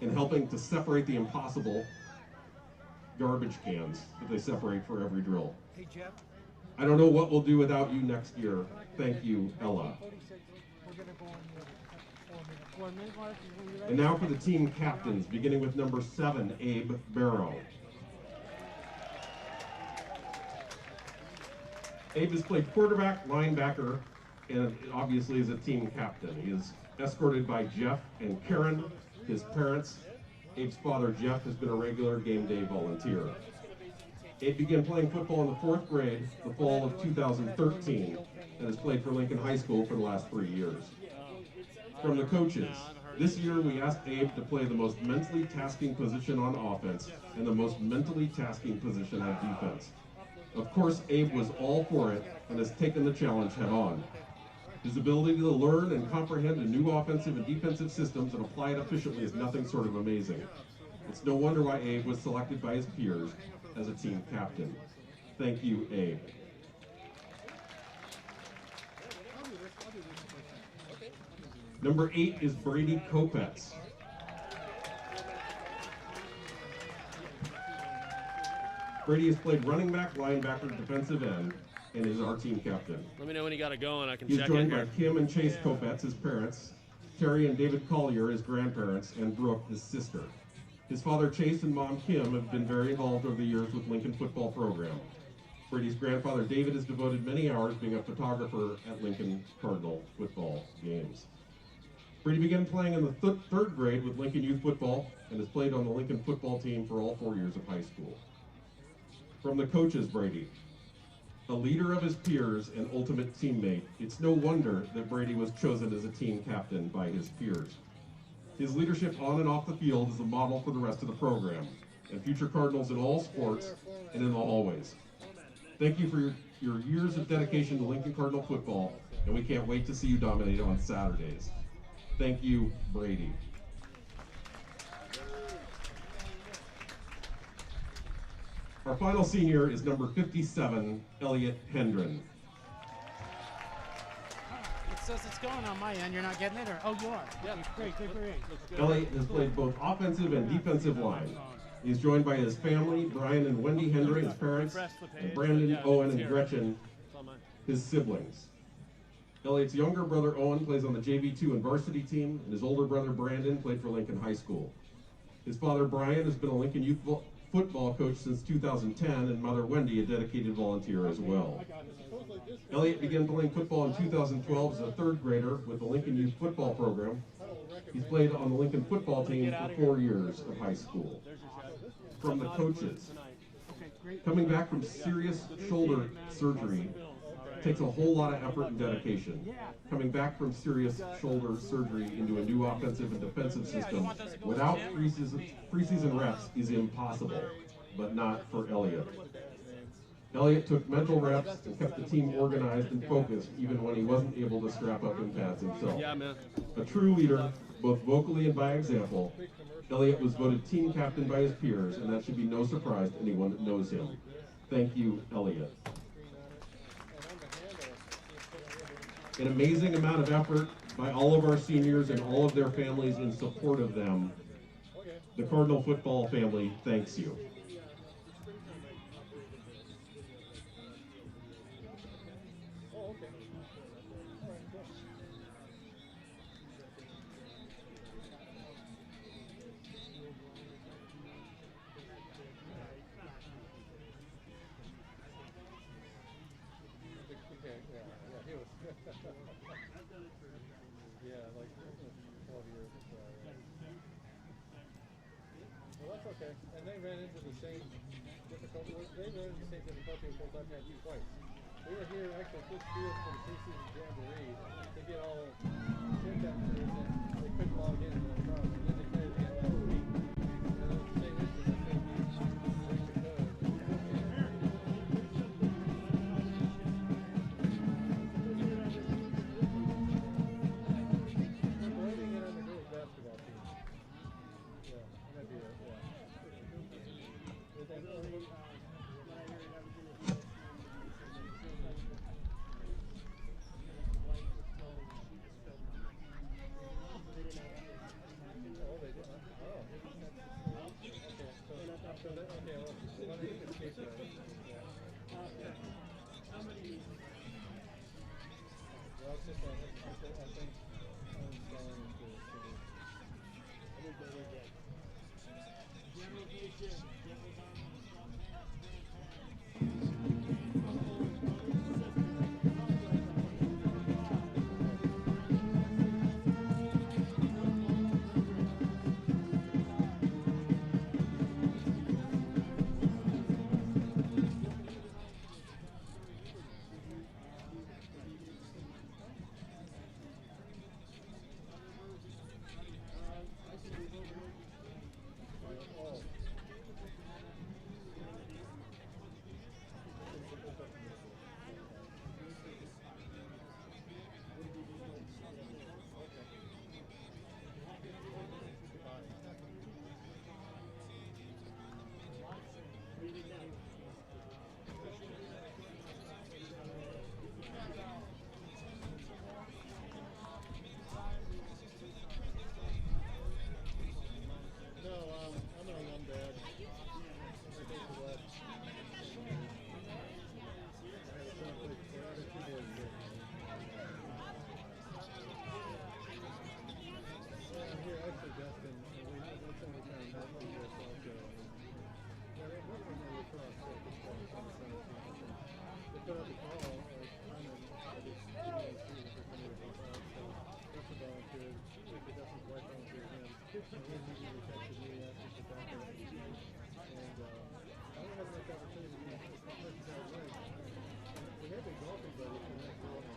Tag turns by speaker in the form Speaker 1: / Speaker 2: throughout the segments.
Speaker 1: and helping to separate the impossible garbage cans that they separate for every drill.
Speaker 2: Hey, Jeff.
Speaker 1: I don't know what we'll do without you next year. Thank you, Ella.
Speaker 2: We're going to go on 4 minutes. 4 minutes.
Speaker 1: And now for the team captains, beginning with number 7, Abe Barrow. Abe has played quarterback, linebacker, and obviously is a team captain. He is escorted by Jeff and Karen, his parents. Abe's father, Jeff, has been a regular game day volunteer. Abe began playing football in the 4th grade, the fall of 2013, and has played for Lincoln High School for the last 3 years. From the coaches, this year we asked Abe to play the most mentally tasking position on offense and the most mentally tasking position on defense. Of course, Abe was all for it and has taken the challenge head on. His ability to learn and comprehend a new offensive and defensive systems and apply it efficiently is nothing short of amazing. It's no wonder why Abe was selected by his peers as a team captain. Thank you, Abe. Number 8 is Brady Kopetz. Brady has played running back, linebacker, defensive end, and is our team captain.
Speaker 3: Let me know when you got it going. I can
Speaker 1: He's
Speaker 3: check in
Speaker 1: joined
Speaker 3: here.
Speaker 1: by Kim and Chase Kopetz, his parents, Terry and David Collier, his grandparents, and Brooke, his sister. His father, Chase, and mom, Kim, have been very involved over the years with Lincoln football program. Brady's grandfather, David, has devoted many hours being a photographer at Lincoln Cardinal football games. Brady began playing in the 3rd grade with Lincoln Youth Football and has played on the Lincoln football team for all 4 years of high school. From the coaches, Brady, a leader of his peers and ultimate teammate, it's no wonder that Brady was chosen as a team captain by his peers. His leadership on and off the field is a model for the rest of the program and future Cardinals in all sports and in the hallways. Thank you for your years of dedication to Lincoln Cardinal football, and we can't wait to see you dominate on Saturdays. Thank you, Brady. Our final senior is number 57, Elliot Hendren.
Speaker 2: It says it's going on my end. You're not getting it, or oh, you are. Yeah, great.
Speaker 1: Elliot has played both offensive and defensive line. He's joined by his family, Brian and Wendy Hendren, his parents, and Brandon, Owen, and Gretchen, his siblings. Elliot's younger brother, Owen, plays on the JV2 and varsity team, and his older brother, Brandon, played for Lincoln High School. His father, Brian, has been a Lincoln Youth football coach since 2010, and mother, Wendy, a dedicated volunteer as well. Elliot began playing football in 2012 as a 3rd grader with the Lincoln Youth Football Program. He's played on the Lincoln football team for 4 years of high school. From the coaches, coming back from serious shoulder surgery takes a whole lot of effort and dedication. Coming back from serious shoulder surgery into a new offensive and defensive system without preseason reps is impossible, but not for Elliot. Elliot took mental reps and kept the team organized and focused even when he wasn't able to strap up in pads himself.
Speaker 3: Yeah, man.
Speaker 1: A true leader, both vocally and by example, Elliot was voted team captain by his peers, and that should be no surprise to anyone that knows him. Thank you, Elliot. An amazing amount of effort by all of our seniors and all of their families in support of them. The Cardinal football family thanks you.
Speaker 4: Yeah, like 12 years or so. Well, that's okay. And they ran into the same difficulty. They ran into the same difficulty of course I've had you twice. We were here actually this field for the preseason jamboree to get all gym temperatures and they couldn't log in and across. And then they played again last week. And it was the same issue. They couldn't break the code. it's just I think installing it to the. I think they would get. No, I'm an alum dad. I think for what? I have two boys here. Yeah, I'm here actually, Justin. That's the only time I met you here, so I'll go. Yeah, they put on the lacrosse set this fall on the 17th. They put out the call, I'm in, I just didn't see if there's any of us out, so Justin volunteered. Justin's wife volunteered him. And he immediately texted me asking for backup. And I don't have much opportunity to do this. We have a golfing buddy for that girl on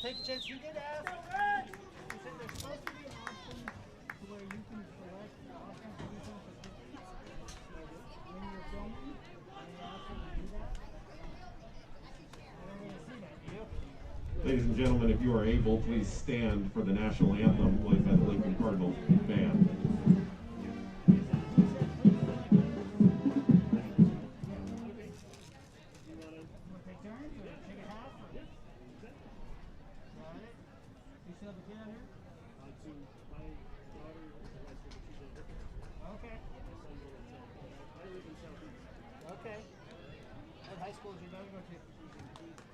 Speaker 2: Take a chance. You did ask. You said there's supposed to be an option to where you can select the offense and defense when you're filming. And you actually do that. I don't really see that, do you?
Speaker 1: Ladies and gentlemen, if you are able, please stand for the national anthem played by the Lincoln Cardinals band.
Speaker 2: Okay. What high school did your daughter go to?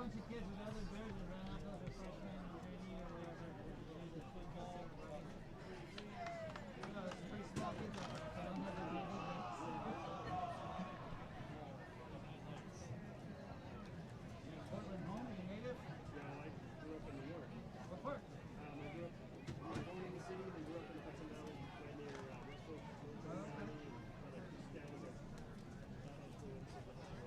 Speaker 2: bunch of kids with other jerseys ran out there for playing JV or whatever. They did football, right? You know, it's pretty small kids out there. They don't have the JV Portland home, you native?
Speaker 3: Yeah, I grew up in New York.
Speaker 2: What part?
Speaker 3: I grew up born in the city and grew up in the Hudson Valley, right near Westbrook, Northern County, like just down the influence of the Hudson River.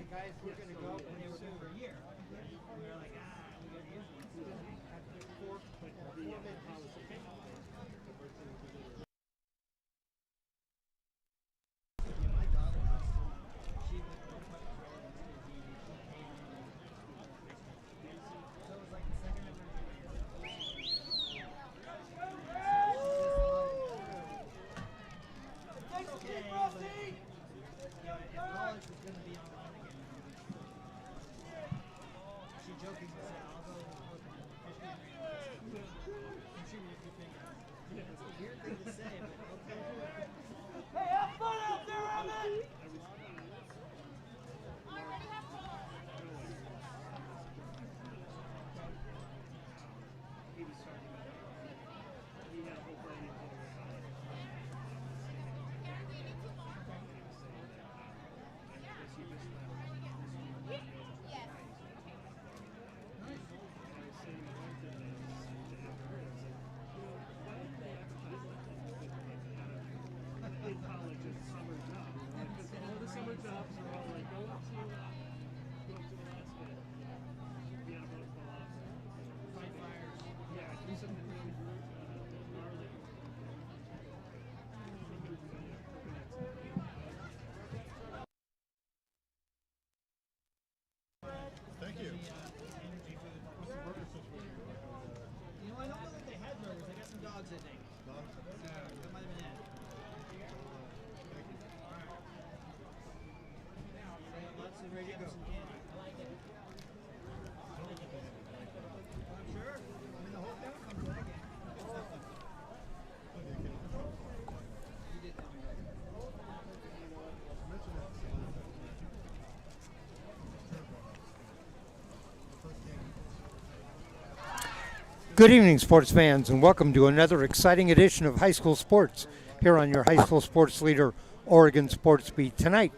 Speaker 2: Guys, we're going to go, and they were good for a year. And we were like, we got to use them. My daughter, she went to so it was like the second of her college was going to be on the run again. She jokingly said, I'll go look at 50 grand. Contributed to fingers. It's a weird thing to say, but okay. Hey, have fun out there, Evan!
Speaker 5: Thank you.
Speaker 2: Energy food. You know, I don't know that they had burgers. They got some dogs, I think.
Speaker 5: Dogs?
Speaker 2: That might have been it. Alright. Lots of ready to go.
Speaker 6: Good evening, sports fans, and welcome to another exciting edition of High School Sports here on your High School Sports leader, Oregon Sports Beat. Tonight,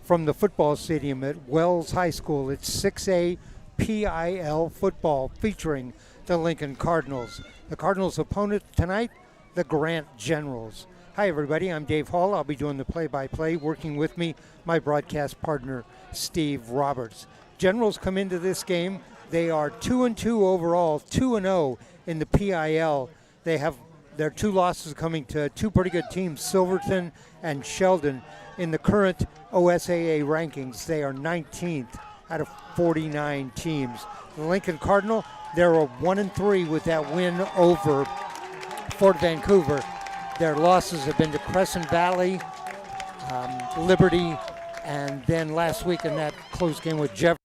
Speaker 6: from the football stadium at Wells High School, it's 6A PIL football featuring the Lincoln Cardinals. The Cardinals' opponent tonight, the Grant Generals. Hi, everybody. I'm Dave Hall. I'll be doing the play-by-play. Working with me, my broadcast partner, Steve Roberts. Generals come into this game. They are 2-2 overall, 2-0 in the PIL. They have their two losses coming to two pretty good teams, Silverton and Sheldon. In the current OSAA rankings, they are 19th out of 49 teams. The Lincoln Cardinal, they're a 1-3 with that win over Fort Vancouver. Their losses have been to Crescent Valley, Liberty, and then last week in that close game with Jefferson.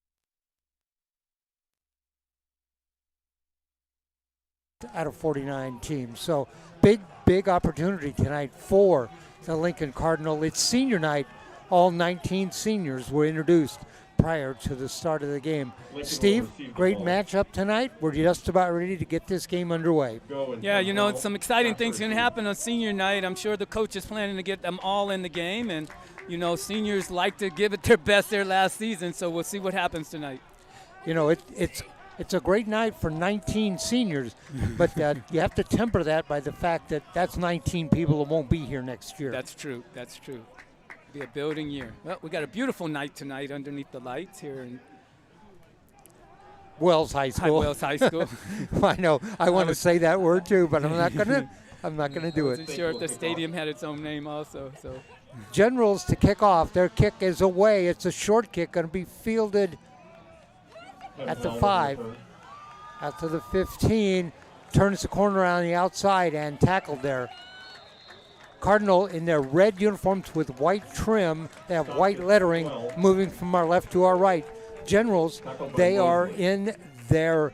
Speaker 6: Out of 49 teams. So big opportunity tonight for the Lincoln Cardinal. It's senior night. All 19 seniors were introduced prior to the start of the game. Steve, great matchup tonight. We're just about ready to get this game underway.
Speaker 7: Yeah, you know, some exciting things can happen on senior night. I'm sure the coach is planning to get them all in the game, and you know, seniors like to give it their best their last season, so we'll see what happens tonight.
Speaker 6: You know, it's a great night for 19 seniors, but you have to temper that by the fact that that's 19 people that won't be here next year.
Speaker 7: That's true. That's true. It'll be a building year. Well, we got a beautiful night tonight underneath the lights here in
Speaker 6: Wells High School.
Speaker 7: Wells High School.
Speaker 6: I know. I want to say that word too, but I'm not gonna. I'm not gonna do
Speaker 7: I
Speaker 6: it.
Speaker 7: wasn't sure if the stadium had its own name also. So
Speaker 6: Generals to kick off. Their kick is away. It's a short kick, going to be fielded at the 5, out to the 15, turns the corner on the outside and tackled there. Cardinal in their red uniforms with white trim. They have white lettering moving from our left to our right. Generals, they are in their,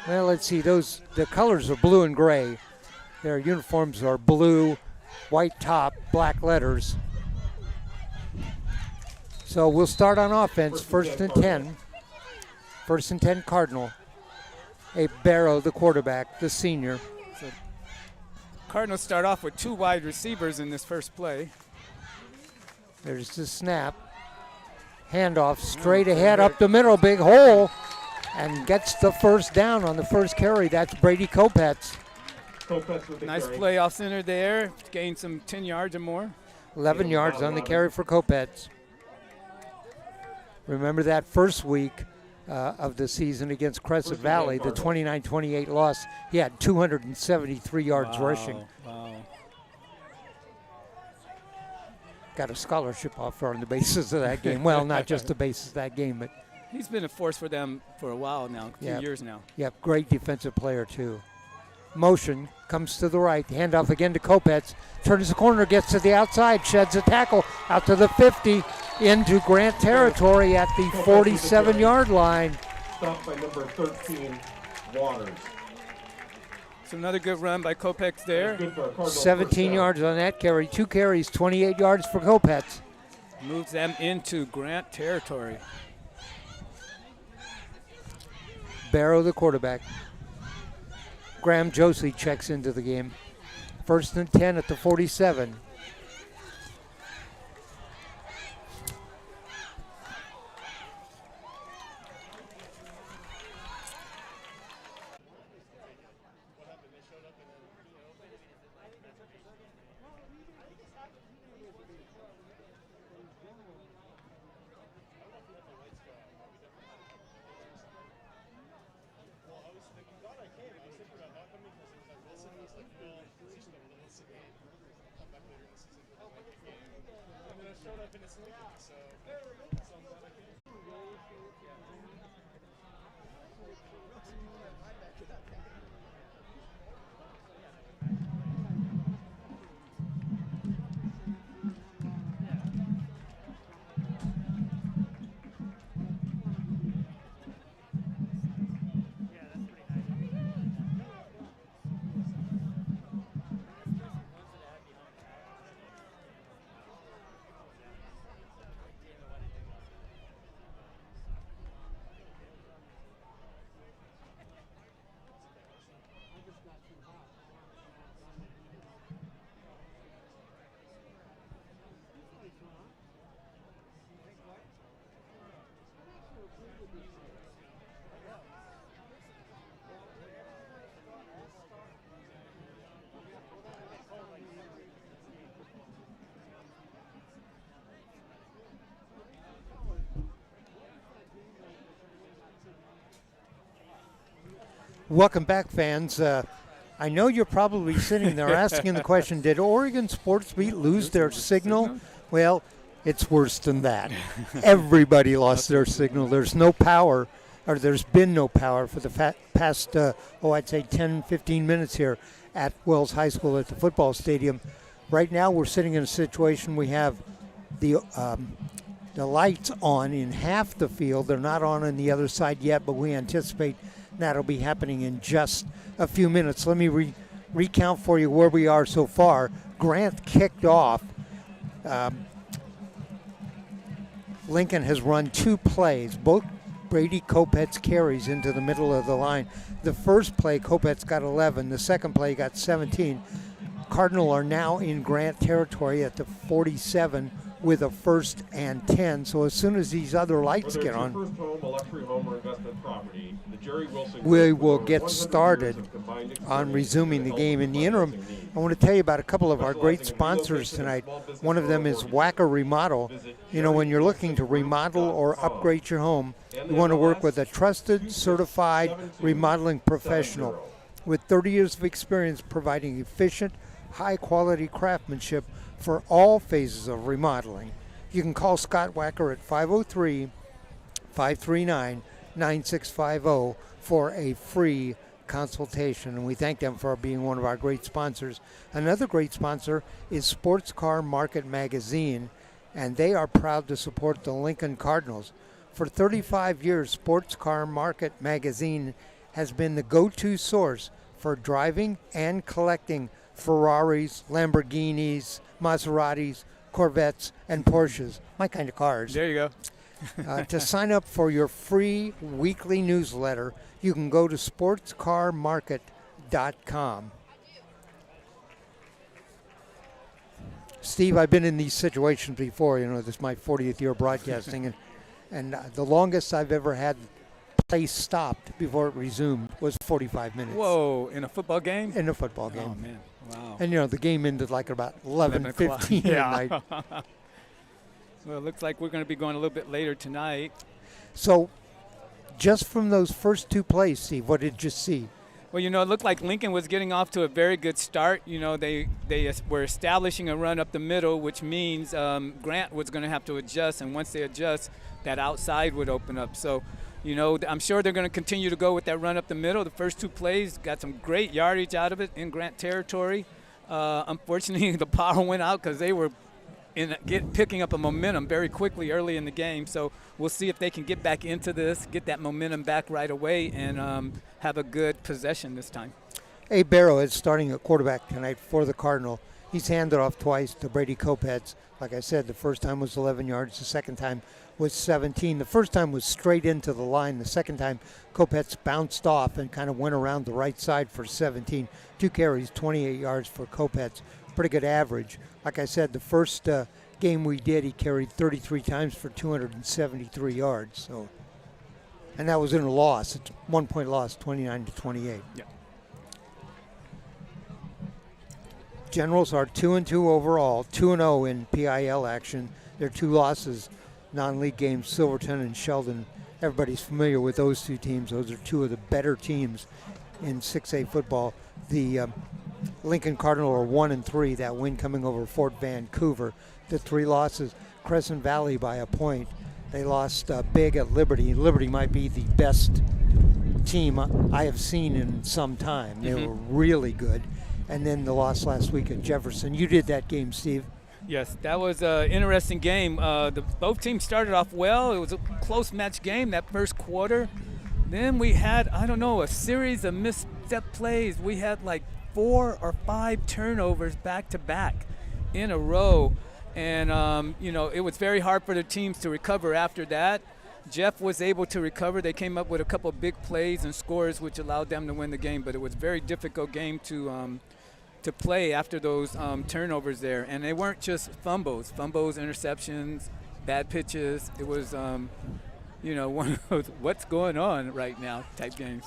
Speaker 6: well, let's see, the colors are blue and gray. Their uniforms are blue, white top, black letters. So we'll start on offense, first and 10. First and 10 Cardinal. Barrow, the quarterback, the senior.
Speaker 7: So Cardinals start off with two wide receivers in this first play.
Speaker 6: There's the snap. Handoff straight ahead up the middle, big hole, and gets the first down on the first carry. That's Brady Kopetz.
Speaker 7: Nice play off center there. Gained some 10 yards or more.
Speaker 6: 11 yards on the carry for Kopetz. Remember that first week of the season against Crescent Valley, the 29-28 loss. He had 273 yards rushing.
Speaker 7: Wow.
Speaker 6: Got a scholarship offer on the basis of that game. Well, not just the basis of that game, but
Speaker 7: He's been a force for them for a while now, a few years now.
Speaker 6: Yep, great defensive player too. Motion, comes to the right, handoff again to Kopetz, turns the corner, gets to the outside, sheds a tackle, out to the 50, into Grant territory at the 47-yard line.
Speaker 1: Stopped by number 13, Waters.
Speaker 7: So another good run by Kopetz there.
Speaker 6: 17 yards on that carry, 2 carries, 28 yards for Kopetz.
Speaker 7: Moves them into Grant territory.
Speaker 6: Barrow, the quarterback. Graham Josie checks into the game. First and 10 at the 47. Welcome back, fans. I know you're probably sitting there asking the question, did Oregon Sports Beat lose their signal? Well, it's worse than that. Everybody lost their signal. There's no power, or there's been no power for the past, I'd say 10, 15 minutes here at Wells High School at the football stadium. Right now we're sitting in a situation we have the lights on in half the field. They're not on the other side yet, but we anticipate that'll be happening in just a few minutes. Let me recount for you where we are so far. Grant kicked off. Lincoln has run 2 plays. Both Brady Kopetz carries into the middle of the line. The first play, Kopetz got 11. The second play got 17. Cardinal are now in Grant territory at the 47 with a 1st and 10. So as soon as these other lights get on,
Speaker 1: first home, a luxury home or investment property, the Jerry Wilson
Speaker 6: we will get started on resuming the game. In the interim, I want to tell you about a couple of our great sponsors tonight. One of them is Wacker Remodel. You know, when you're looking to remodel or upgrade your home, you want to work with a trusted, certified remodeling professional with 30 years of experience providing efficient, high-quality craftsmanship for all phases of remodeling. You can call Scott Wacker at 503-539-9650 for a free consultation, and we thank them for being one of our great sponsors. Another great sponsor is Sports Car Market Magazine, and they are proud to support the Lincoln Cardinals. For 35 years, Sports Car Market Magazine has been the go-to source for driving and collecting Ferraris, Lamborghinis, Maseratis, Corvettes, and Porsches. My kind of cars.
Speaker 7: There you go.
Speaker 6: To sign up for your free weekly newsletter, you can go to sportscarmarket.com. Steve, I've been in these situations before. You know, this is my 40th year broadcasting, and the longest I've ever had play stopped before it resumed was 45 minutes.
Speaker 7: Whoa, in a football game?
Speaker 6: In a football game.
Speaker 7: Oh, man. Wow.
Speaker 6: And, you know, the game ended like about 11:15 at night.
Speaker 7: Well, it looks like we're going to be going a little bit later tonight.
Speaker 6: So, just from those first 2 plays, Steve, what did you see?
Speaker 7: Well, you know, it looked like Lincoln was getting off to a very good start. You know, they were establishing a run up the middle, which means Grant was going to have to adjust. And once they adjust, that outside would open up. So, you know, I'm sure they're going to continue to go with that run up the middle. The first 2 plays got some great yardage out of it in Grant territory. Unfortunately, the power went out because they were picking up a momentum very quickly early in the game. So we'll see if they can get back into this, get that momentum back right away, and have a good possession this time.
Speaker 6: Abe Barrow is starting at quarterback tonight for the Cardinal. He's handed off twice to Brady Kopetz. Like I said, the first time was 11 yards. The second time was 17. The first time was straight into the line. The second time, Kopetz bounced off and kind of went around the right side for 17. 2 carries, 28 yards for Kopetz. Pretty good average. Like I said, the first game we did, he carried 33 times for 273 yards. So, and that was in a loss. It's 1-point loss, 29-28.
Speaker 7: Yeah.
Speaker 6: Generals are 2-2 overall, 2-0 in PIL action. Their 2 losses, non-league games, Silverton and Sheldon. Everybody's familiar with those 2 teams. Those are 2 of the better teams in 6A football. The Lincoln Cardinal are 1-3, that win coming over Fort Vancouver. The 3 losses, Crescent Valley by a point. They lost big at Liberty. Liberty might be the best team I have seen in some time. They were really good. And then the loss last week at Jefferson. You did that game, Steve.
Speaker 7: Yes, that was an interesting game. Both teams started off well. It was a close match game that first quarter. Then we had, a series of misstep plays. We had like 4 or 5 turnovers back to back in a row. And, it was very hard for the teams to recover after that. Jeff was able to recover. They came up with a couple of big plays and scores, which allowed them to win the game. But it was a very difficult game to play after those turnovers there. And they weren't just fumbles, interceptions, bad pitches. It was, one of those what's going on right now type games.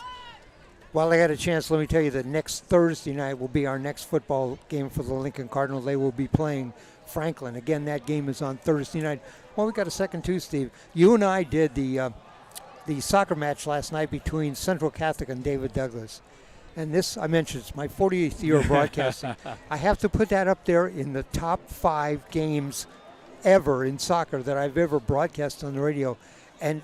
Speaker 6: While I got a chance, let me tell you that next Thursday night will be our next football game for the Lincoln Cardinal. They will be playing Franklin. Again, that game is on Thursday night. Well, we got a second too, Steve. You and I did the the soccer match last night between Central Catholic and David Douglas. And this, I mentioned, it's my 40th year of broadcasting. I have to put that up there in the top 5 games ever in soccer that I've ever broadcast on the radio. And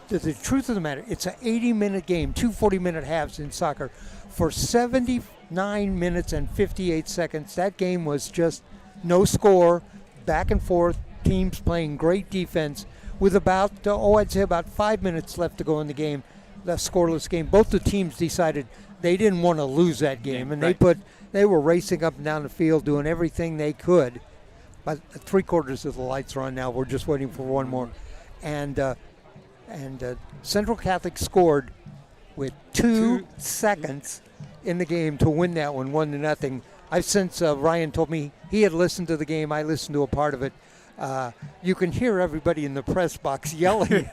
Speaker 6: the truth of the matter, it's an 80-minute game, 2 40-minute halves in soccer. For 79 minutes and 58 seconds, that game was just no score, back and forth, teams playing great defense with about, I'd say about 5 minutes left to go in the game, the scoreless game. Both the teams decided they didn't want to lose that game, and they were racing up and down the field doing everything they could. But 3/4 of the lights are on now. We're just waiting for one more. And Central Catholic scored with 2 seconds in the game to win that one, 1-0. I've since Ryan told me he had listened to the game. I listened to a part of it. You can hear everybody in the press box yelling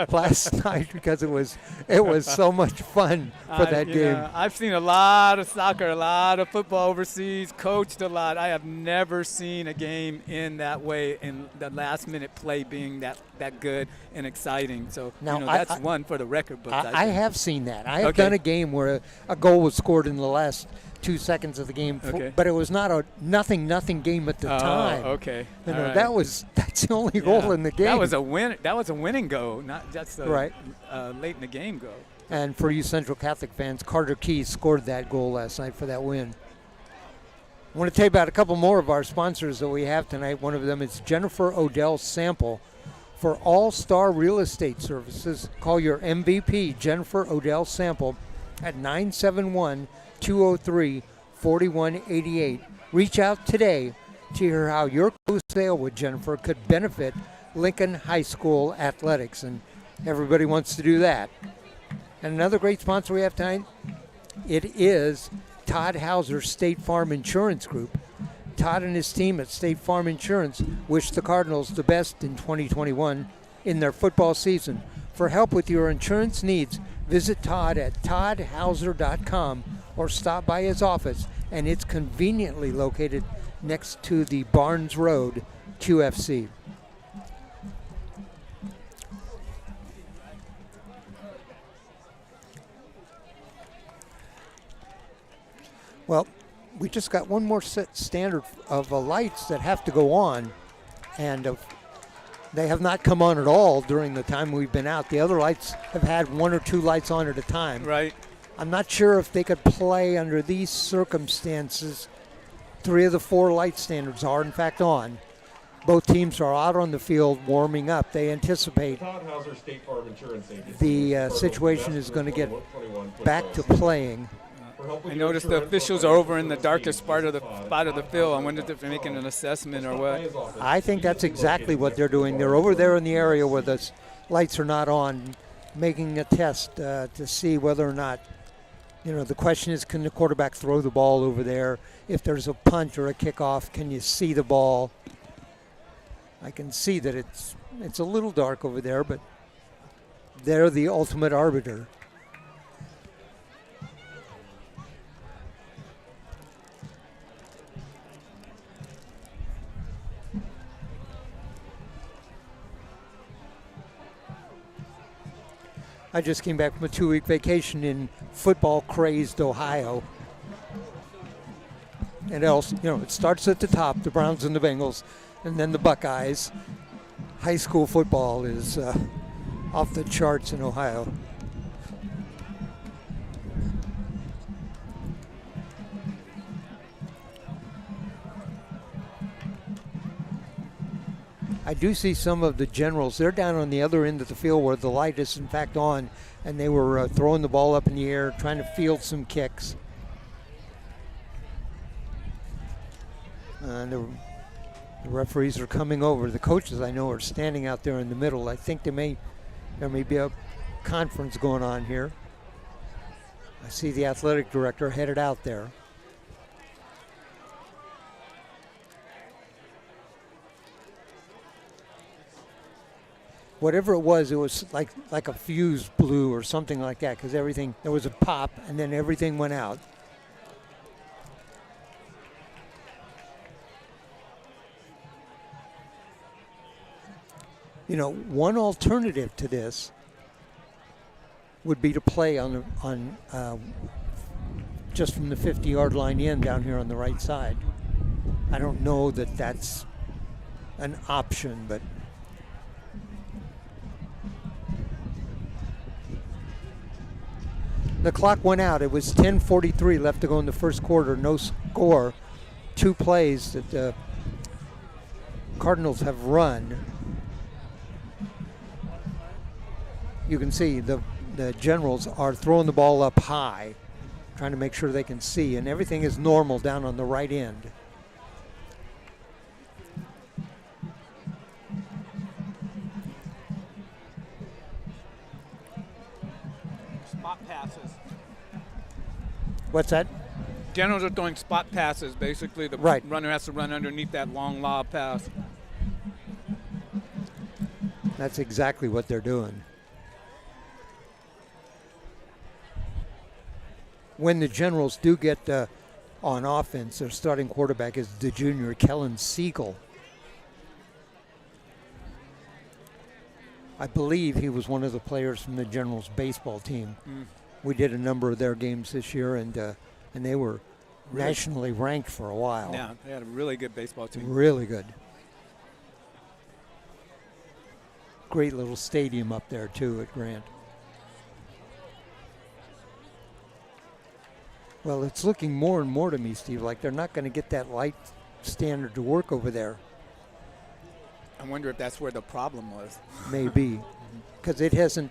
Speaker 6: last night because it was so much fun for that game.
Speaker 7: I've seen a lot of soccer, a lot of football overseas, coached a lot. I have never seen a game in that way, in the last minute play being that good and exciting. So
Speaker 6: now,
Speaker 7: that's one for the record books.
Speaker 6: I have seen that. I have done a game where a goal was scored in the last 2 seconds of the game, but it was not a nothing game at the time.
Speaker 7: Okay.
Speaker 6: Right. That's the only goal in the game.
Speaker 7: That was a win. That was a winning goal, not just a late in the game goal.
Speaker 6: And for you Central Catholic fans, Carter Keys scored that goal last night for that win. I want to tell you about a couple more of our sponsors that we have tonight. One of them is Jennifer Odell Sample. For all-star real estate services, call your MVP, Jennifer Odell Sample, at 971-203-4188. Reach out today to hear how your close sale with Jennifer could benefit Lincoln High School athletics, and everybody wants to do that. And another great sponsor we have tonight, it is Todd Hauser State Farm Insurance Group. Todd and his team at State Farm Insurance wish the Cardinals the best in 2021 in their football season. For help with your insurance needs, visit Todd at toddhauser.com or stop by his office, and it's conveniently located next to the Barnes Road QFC. Well, we just got one more set standard of lights that have to go on, and they have not come on at all during the time we've been out. The other lights have had 1 or 2 lights on at a time.
Speaker 7: Right.
Speaker 6: I'm not sure if they could play under these circumstances. 3 of the 4 light standards are in fact on. Both teams are out on the field warming up. They anticipate the situation is going to get back to playing.
Speaker 7: I noticed the officials are over in the darkest spot of the field. I wondered if they're making an assessment or what.
Speaker 6: I think that's exactly what they're doing. They're over there in the area where the lights are not on, making a test to see whether or not, the question is, can the quarterback throw the ball over there? If there's a punt or a kickoff, can you see the ball? I can see that it's a little dark over there, but they're the ultimate arbiter. I just came back from a 2-week vacation in football-crazed Ohio. And else, it starts at the top, the Browns and the Bengals, and then the Buckeyes. High school football is off the charts in Ohio. I do see some of the Generals. They're down on the other end of the field where the light is in fact on, and they were throwing the ball up in the air, trying to field some kicks. And the referees are coming over. The coaches, I know, are standing out there in the middle. I think there may be a conference going on here. I see the athletic director headed out there. Whatever it was like a fuse blew or something like that, because there was a pop and then everything went out. One alternative to this would be to play on just from the 50-yard line in down here on the right side. I don't know that that's an option, but the clock went out. It was 10:43 left to go in the first quarter. No score. 2 plays that the Cardinals have run. You can see the Generals are throwing the ball up high, trying to make sure they can see, and everything is normal down on the right end.
Speaker 7: Spot passes.
Speaker 6: What's that?
Speaker 7: Generals are throwing spot passes. Basically, the
Speaker 6: Right.
Speaker 7: runner has to run underneath that long lob pass.
Speaker 6: That's exactly what they're doing. When the Generals do get on offense, their starting quarterback is the junior Kellen Siegel. I believe he was one of the players from the Generals baseball team. We did a number of their games this year, and they were nationally ranked for a while.
Speaker 7: Yeah, they had a really good baseball team.
Speaker 6: Really good. Great little stadium up there, too, at Grant. Well, it's looking more and more to me, Steve, like they're not going to get that light standard to work over there.
Speaker 7: I wonder if that's where the problem was.
Speaker 6: Maybe. Because it hasn't,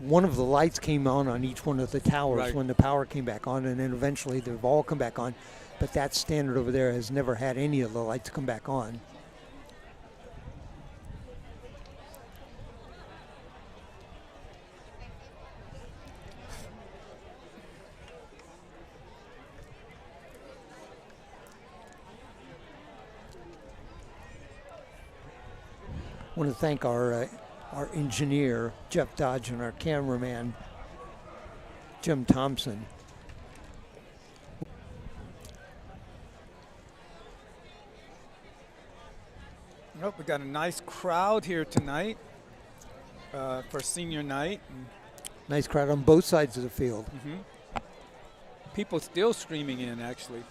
Speaker 6: one of the lights came on each one of the towers
Speaker 7: Right.
Speaker 6: when the power came back on, and then eventually they've all come back on. But that standard over there has never had any of the lights come back on. I want to thank our engineer, Jeff Dodge, and our cameraman, Jim Thompson.
Speaker 7: Nope, we got a nice crowd here tonight for senior night.
Speaker 6: Nice crowd on both sides of the field.
Speaker 7: People still streaming in, actually.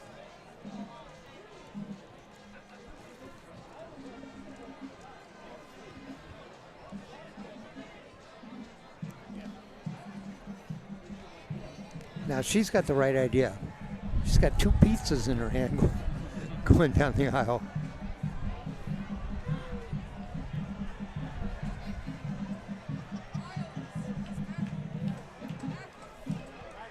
Speaker 6: Now she's got the right idea. She's got 2 pizzas in her hand going down the aisle.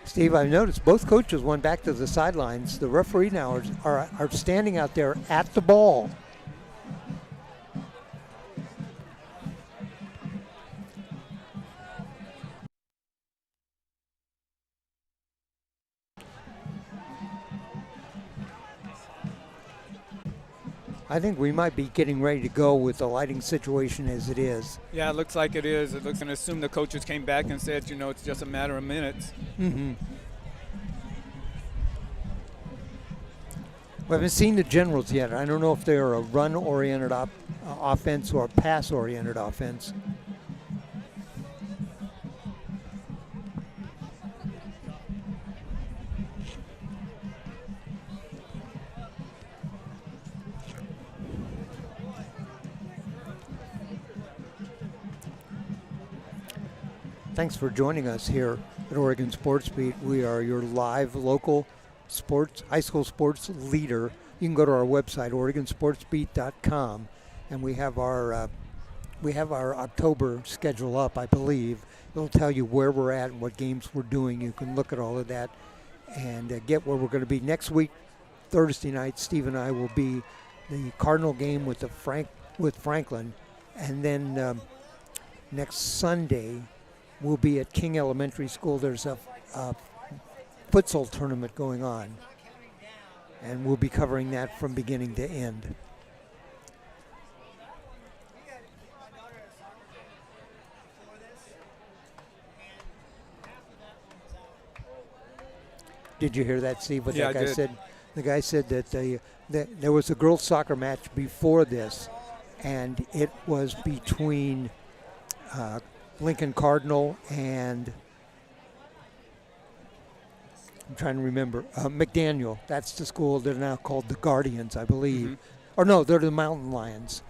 Speaker 6: Steve, I've noticed both coaches went back to the sidelines. The referee now are standing out there at the ball. I think we might be getting ready to go with the lighting situation as it is.
Speaker 7: Yeah, it looks like it is. It looks and assume the coaches came back and said, it's just a matter of minutes.
Speaker 6: We haven't seen the Generals yet. I don't know if they're a run-oriented offense or a pass-oriented offense. Thanks for joining us here at Oregon Sports Beat. We are your live local sports, high school sports leader. You can go to our website, OregonSportsBeat.com, and we have our October schedule up, I believe. It'll tell you where we're at and what games we're doing. You can look at all of that and get where we're going to be next week. Thursday night, Steve and I will be the Cardinal game with Franklin, and then next Sunday we'll be at King Elementary School. There's a futsal tournament going on, and we'll be covering that from beginning to end. Did you hear that, Steve? What
Speaker 7: Yeah,
Speaker 6: that guy
Speaker 7: I did.
Speaker 6: said? The guy said that there was a girls' soccer match before this, and it was between Lincoln Cardinal and I'm trying to remember, McDaniel. That's the school. They're now called the Guardians, I believe. Or no, they're the Mountain Lions.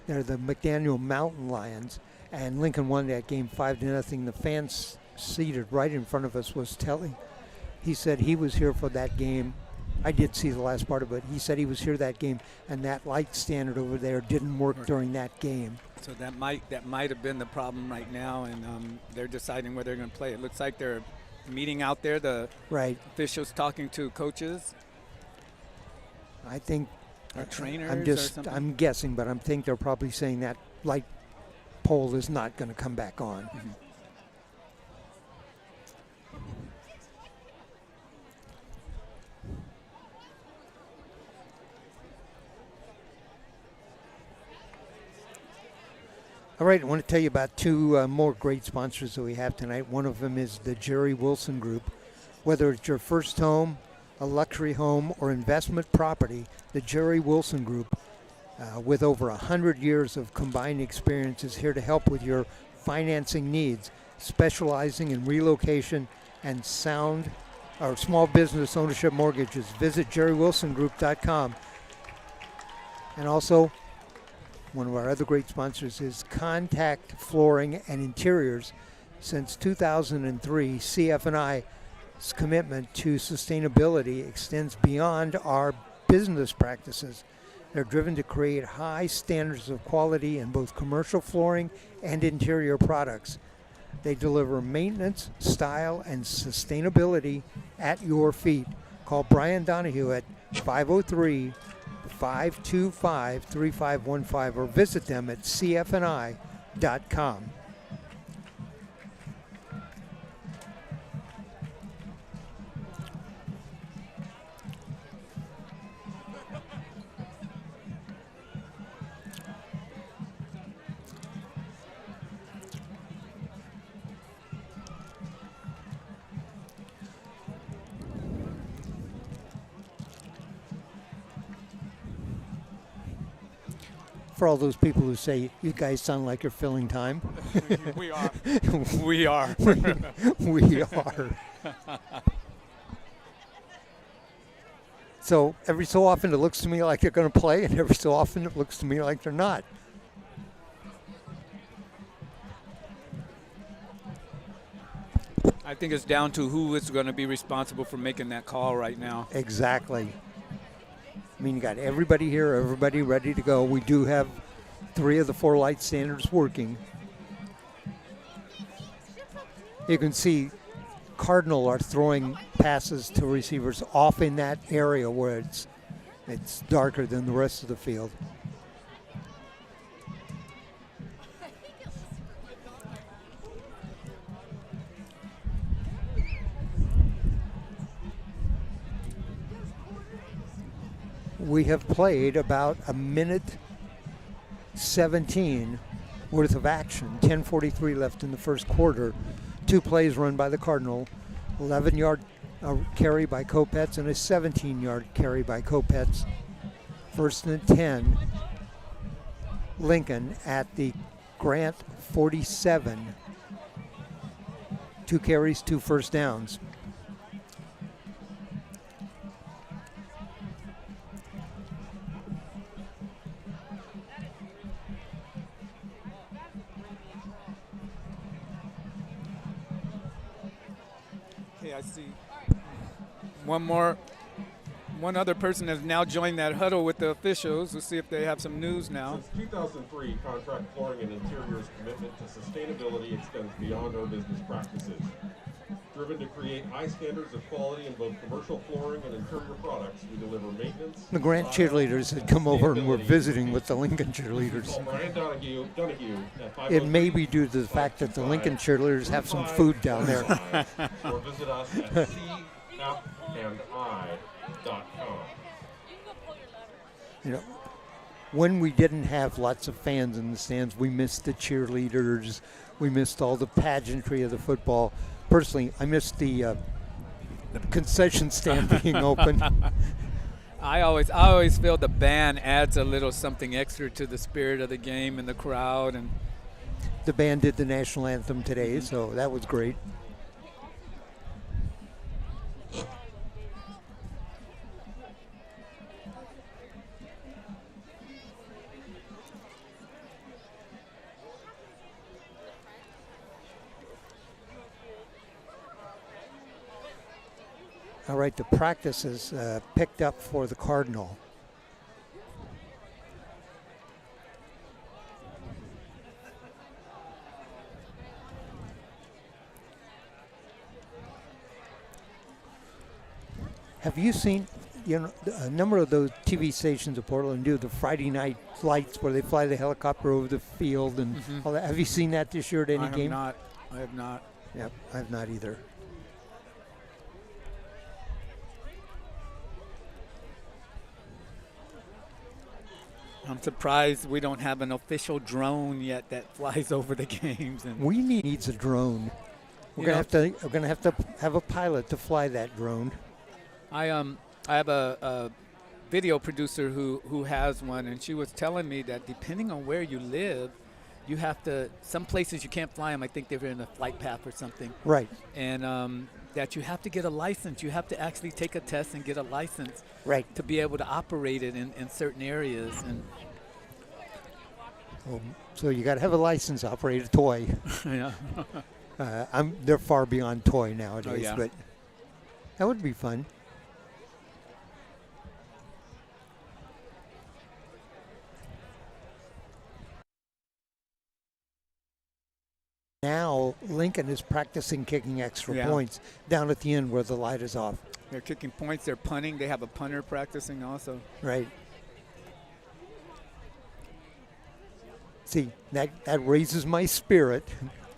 Speaker 6: They're the McDaniel Mountain Lions. And Lincoln won that game 5-0. The fans seated right in front of us was telling. He said he was here for that game. I did see the last part of it. He said he was here that game, and that light standard over there didn't work during that game.
Speaker 7: So that might have been the problem right now, and they're deciding where they're going to play. It looks like they're meeting out there, the
Speaker 6: Right.
Speaker 7: officials talking to coaches
Speaker 6: I think
Speaker 7: or trainers
Speaker 6: I'm
Speaker 7: or
Speaker 6: just
Speaker 7: something.
Speaker 6: I'm guessing, but I think they're probably saying that light pole is not going to come back on. All right, I want to tell you about two more great sponsors that we have tonight. One of them is the Jerry Wilson Group. Whether it's your first home, a luxury home, or investment property, the Jerry Wilson Group, with over 100 years of combined experience, is here to help with your financing needs, specializing in relocation and sound or small business ownership mortgages. Visit jerrywilsongroup.com. And also, one of our other great sponsors is Contact Flooring and Interiors. Since 2003, CF&I's commitment to sustainability extends beyond our business practices. They're driven to create high standards of quality in both commercial flooring and interior products. They deliver maintenance, style, and sustainability at your feet. Call Brian Donahue at 503-525-3515 or visit them at cfni.com. For all those people who say, you guys sound like you're filling time.
Speaker 7: We are. We are.
Speaker 6: We are. So every so often it looks to me like they're going to play, and every so often it looks to me like they're not.
Speaker 7: I think it's down to who is going to be responsible for making that call right now.
Speaker 6: Exactly. I mean, you got everybody here, everybody ready to go. We do have 3 of the 4 light standards working. You can see Cardinal are throwing passes to receivers off in that area where it's darker than the rest of the field. We have played about a minute 17 worth of action. 10:43 left in the first quarter. 2 plays run by the Cardinal. 11-yard carry by Kopetz and a 17-yard carry by Kopetz. 1st and 10. Lincoln at the Grant 47. 2 carries, 2 first downs.
Speaker 7: Okay, I see. One other person has now joined that huddle with the officials. We'll see if they have some news now.
Speaker 1: Since 2003, Contract Flooring and Interiors' commitment to sustainability extends beyond our business practices. Driven to create high standards of quality in both commercial flooring and interior products, we deliver maintenance.
Speaker 6: The Grant cheerleaders had come over and were visiting with the Lincoln cheerleaders.
Speaker 1: Call Brian Donahue at
Speaker 6: It may be due to the fact that the Lincoln cheerleaders have some food down there.
Speaker 1: or visit us at cfni.com.
Speaker 6: You know, when we didn't have lots of fans in the stands, we missed the cheerleaders. We missed all the pageantry of the football. Personally, I missed the concession stand being open.
Speaker 7: I always feel the band adds a little something extra to the spirit of the game and the crowd. And
Speaker 6: the band did the national anthem today, so that was great. All right, the practice is picked up for the Cardinal. Have you seen, a number of those TV stations in Portland do the Friday night flights where they fly the helicopter over the field and all that? Have you seen that this year at any game?
Speaker 7: I have not.
Speaker 6: Yep, I have not either.
Speaker 7: I'm surprised we don't have an official drone yet that flies over the games. And
Speaker 6: We needs a drone. We're gonna have to have a pilot to fly that drone.
Speaker 7: I have a video producer who has one, and she was telling me that depending on where you live, you have to. Some places you can't fly them. I think they're in a flight path or something.
Speaker 6: Right.
Speaker 7: And that you have to get a license. You have to actually take a test and get a license.
Speaker 6: Right.
Speaker 7: To be able to operate it in certain areas. And
Speaker 6: So you got to have a license to operate a toy.
Speaker 7: yeah.
Speaker 6: They're far beyond toy nowadays,
Speaker 7: yeah.
Speaker 6: but that would be fun. Now Lincoln is practicing kicking extra
Speaker 7: Yeah.
Speaker 6: points down at the end where the light is off.
Speaker 7: They're kicking points. They're punting. They have a punter practicing also.
Speaker 6: Right. See, that raises my spirit.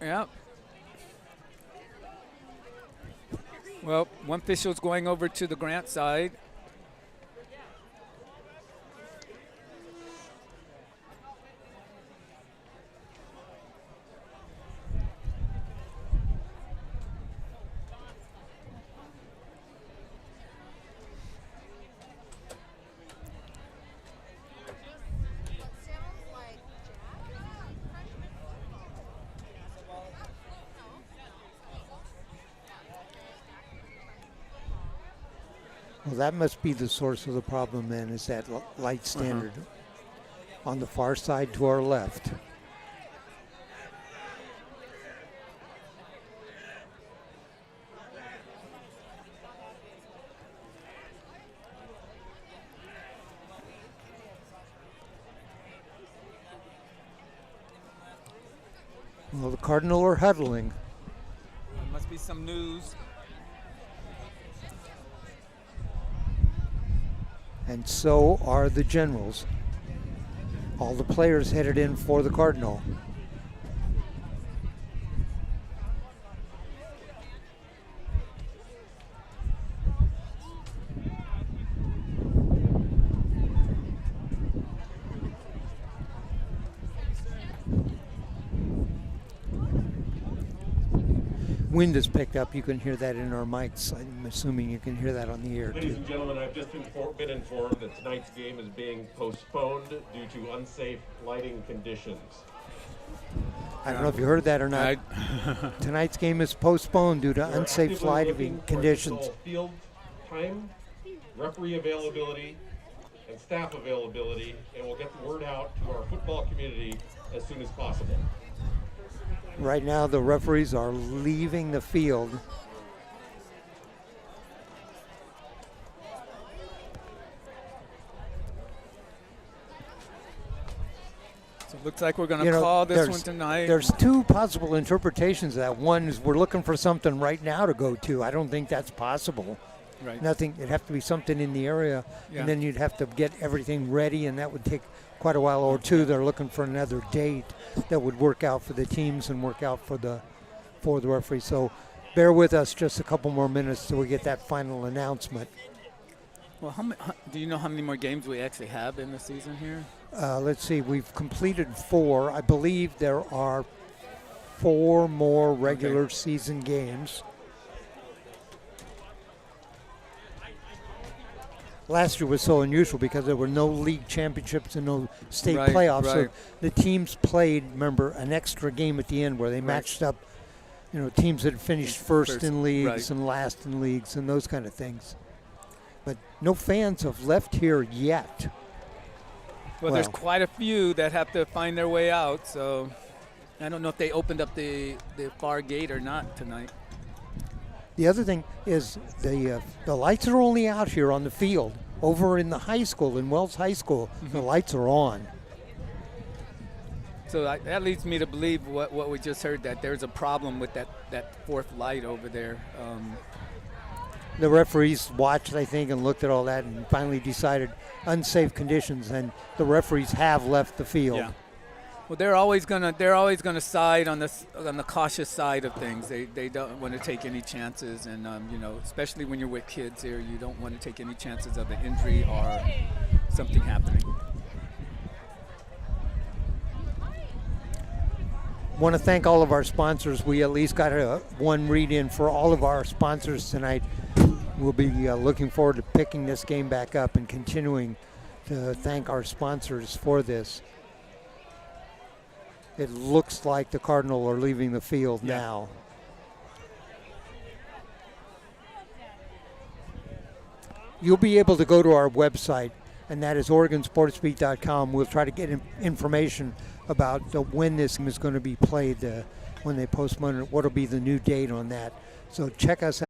Speaker 7: Yeah. Well, one official's going over to the Grant side.
Speaker 6: Well, that must be the source of the problem then, is that light standard on the far side to our left. Well, the Cardinal are huddling.
Speaker 7: There must be some news.
Speaker 6: And so are the Generals. All the players headed in for the Cardinal. Wind is picked up. You can hear that in our mics. I'm assuming you can hear that on the air
Speaker 1: Ladies
Speaker 6: too.
Speaker 1: and gentlemen, I've just been informed that tonight's game is being postponed due to unsafe lighting conditions.
Speaker 6: I don't know if you heard that or not. Tonight's game is postponed due to
Speaker 1: We're
Speaker 6: unsafe
Speaker 1: actively
Speaker 6: lighting
Speaker 1: looking for
Speaker 6: conditions.
Speaker 1: additional field time, referee availability, and staff availability, and we'll get the word out to our football community as soon as possible.
Speaker 6: Right now, the referees are leaving the field.
Speaker 7: So it looks like we're going to call this one tonight.
Speaker 6: There's two possible interpretations of that. One is we're looking for something right now to go to. I don't think that's possible.
Speaker 7: Right.
Speaker 6: Nothing. It'd have to be something in the area,
Speaker 7: Yeah.
Speaker 6: and then you'd have to get everything ready, and that would take quite a while. Or two, they're looking for another date that would work out for the teams and work out for the referee. So bear with us just a couple more minutes till we get that final announcement.
Speaker 7: Well, do you know how many more games we actually have in the season here?
Speaker 6: Let's see. We've completed 4. I believe there are 4 more regular season games. last year was so unusual because there were no league championships and no state
Speaker 7: Right,
Speaker 6: playoffs. So
Speaker 7: right.
Speaker 6: the teams played, remember, an extra game at the end where they matched up, teams that had finished first in leagues
Speaker 7: right.
Speaker 6: and last in leagues and those kind of things. But no fans have left here yet.
Speaker 7: Well, there's
Speaker 6: Well.
Speaker 7: quite a few that have to find their way out, so I don't know if they opened up the far gate or not tonight.
Speaker 6: The other thing is the lights are only out here on the field. Over in the high school, in Wells High School, the lights are on.
Speaker 7: So that leads me to believe what we just heard, that there's a problem with that fourth light over there.
Speaker 6: The referees watched, I think, and looked at all that and finally decided unsafe conditions, and the referees have left the field.
Speaker 7: Yeah. Well, they're always gonna side on the cautious side of things. They don't want to take any chances, and especially when you're with kids here, you don't want to take any chances of an injury or something happening.
Speaker 6: Want to thank all of our sponsors. We at least got one read-in for all of our sponsors tonight. We'll be looking forward to picking this game back up and continuing to thank our sponsors for this. It looks like the Cardinal are leaving the field now. You'll be able to go to our website, and that is OregonSportsBeat.com. We'll try to get information about when this game is going to be played, when they postpone it, what will be the new date on that. So check us out.